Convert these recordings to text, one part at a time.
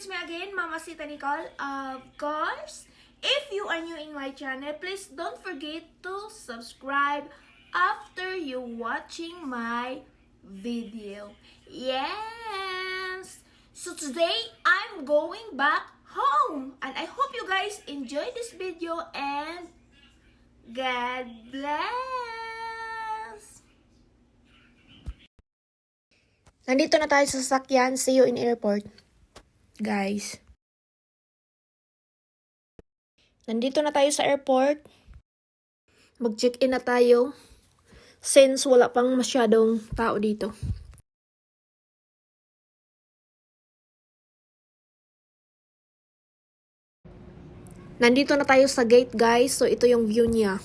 it's me again, Mamasita Nicoll. Of course, if you are new in my channel, please don't forget to subscribe after you watching my video. Yes! So today, I'm going back home. And I hope you guys enjoy this video and God bless! Nandito na tayo sa sasakyan. See you in airport. Guys. Nandito na tayo sa airport. Mag-check-in na tayo. Since wala pang masyadong tao dito. Nandito na tayo sa gate, guys. So, ito yung view niya.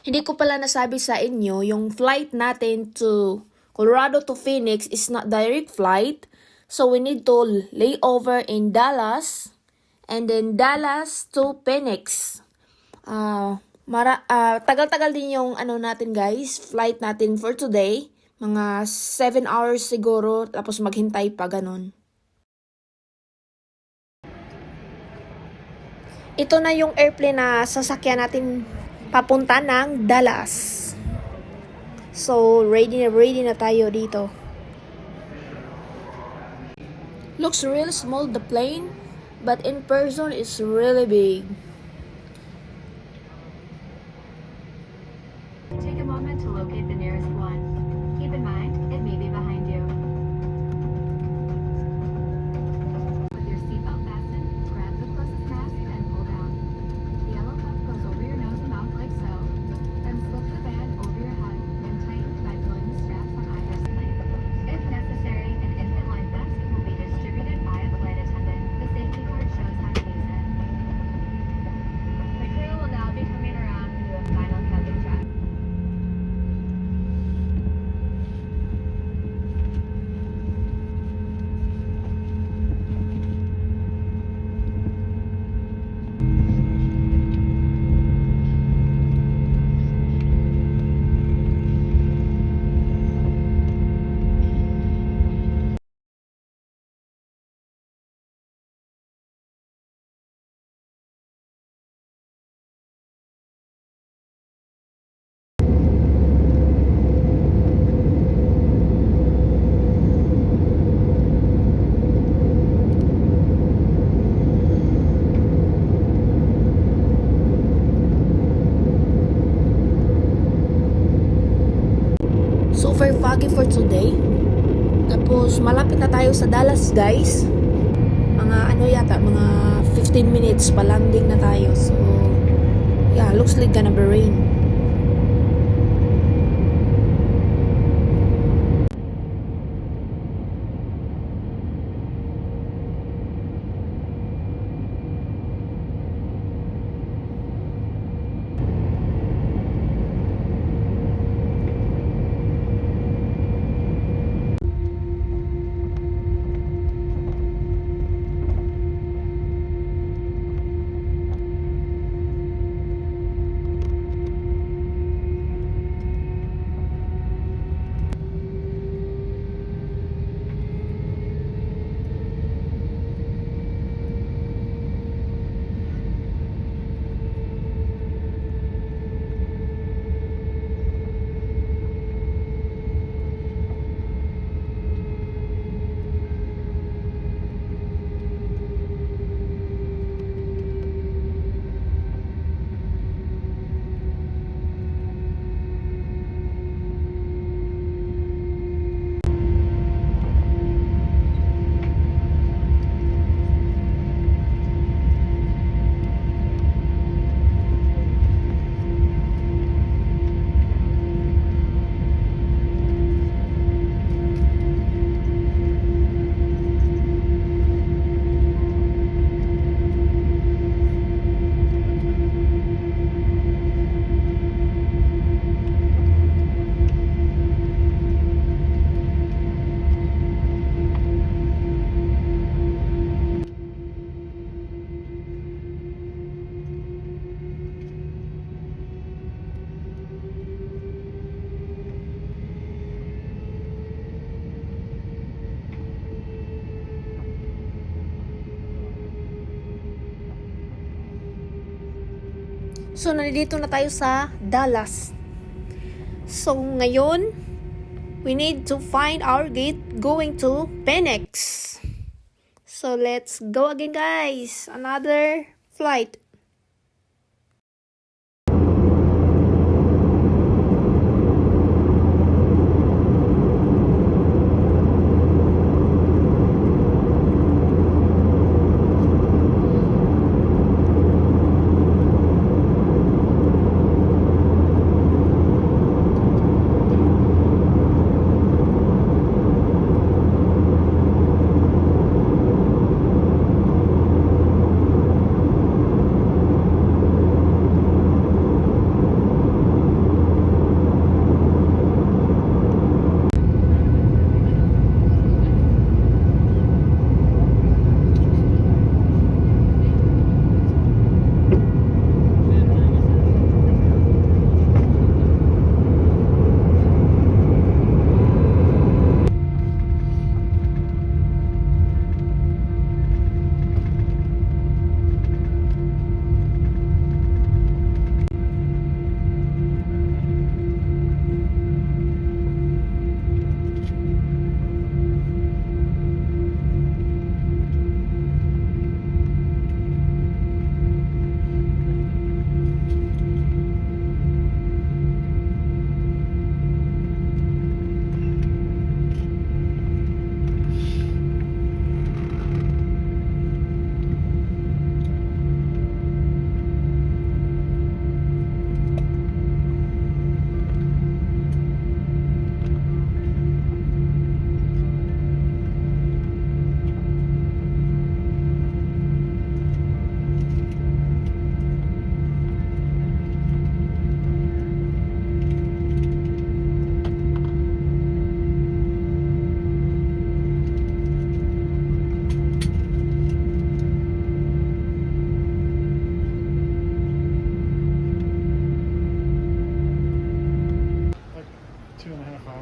Hindi ko pala nasabi sa inyo, yung flight natin to Colorado to Phoenix is not direct flight. So, we need to lay over in Dallas and then Dallas to Phoenix. Tagal-tagal din yung natin guys, flight natin for today. Mga 7 hours siguro, tapos maghintay pa ganun. Ito na yung airplane na sasakyan natin papunta ng Dallas. So, ready na tayo dito. Looks really small, the plane, but in person, it's really big. Take a moment to locate the nearest one. Keep in mind, it may be behind you. With your seatbelt fastened, grab the closest mask and pull down. The yellow cuff goes over your nose and mouth like so. Then slip the band over your head and tighten by pulling the straps on either side. If necessary, an infant life vest will be distributed by a flight attendant. The safety card shows how to use it. The crew will now be coming around to do a final cabin check. Super foggy for today. Tapos malapit na tayo sa Dallas, guys. Mga 15 minutes pa landing na tayo. So yeah, looks like gonna be rain. So, nandito na tayo sa Dallas. So, ngayon, we need to find our gate going to Phoenix. So, let's go again, guys. Another flight.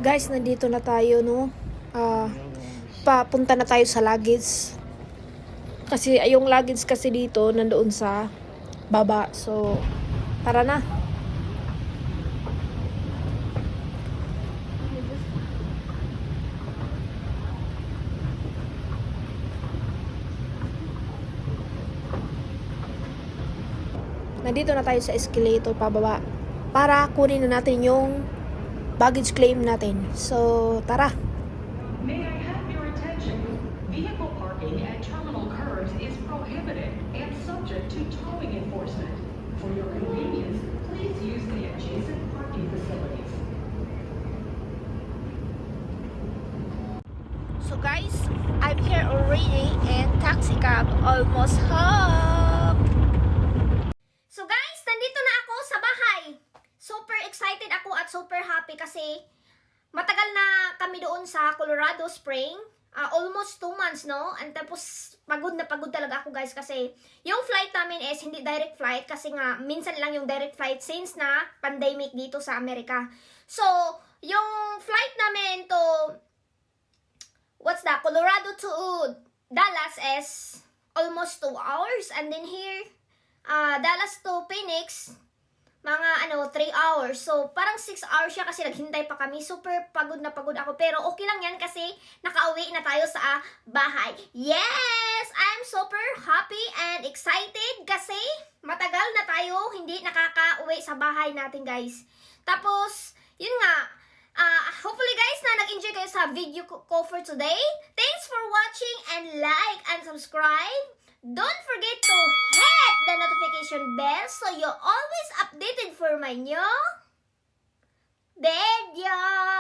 Guys, nandito na tayo, no? Papunta na tayo sa luggage. Kasi yung luggage kasi dito nandoon sa baba. So, tara na. Nandito na tayo sa escalator pababa para kunin na natin yung baggage claim natin. So, tara. May I have your attention? Vehicle parking at terminal curbs is prohibited and subject to towing enforcement. For your convenience, please use the adjacent parking facilities. So guys, I'm here already and taxi cab almost home. So guys, nandito na ako sa bahay. Super excited ako at super happy kasi matagal na kami doon sa Colorado Spring. Almost 2 months, no? And tapos pagod na pagod talaga ako guys kasi yung flight namin is hindi direct flight kasi nga minsan lang yung direct flight since na pandemic dito sa Amerika. So, yung flight namin to Colorado to Dallas is almost 2 hours, and then here Dallas to Phoenix mga 3 hours. So, parang 6 hours siya kasi naghintay pa kami. Super pagod na pagod ako. Pero okay lang yan kasi nakauwi na tayo sa bahay. Yes! I'm super happy and excited kasi matagal na tayo hindi nakaka-uwi sa bahay natin, guys. Tapos, yun nga. Hopefully, guys, na nag-enjoy kayo sa video ko for today. Thanks for watching and like and subscribe. Don't forget to hit the notification bell so you're always updated for my new video.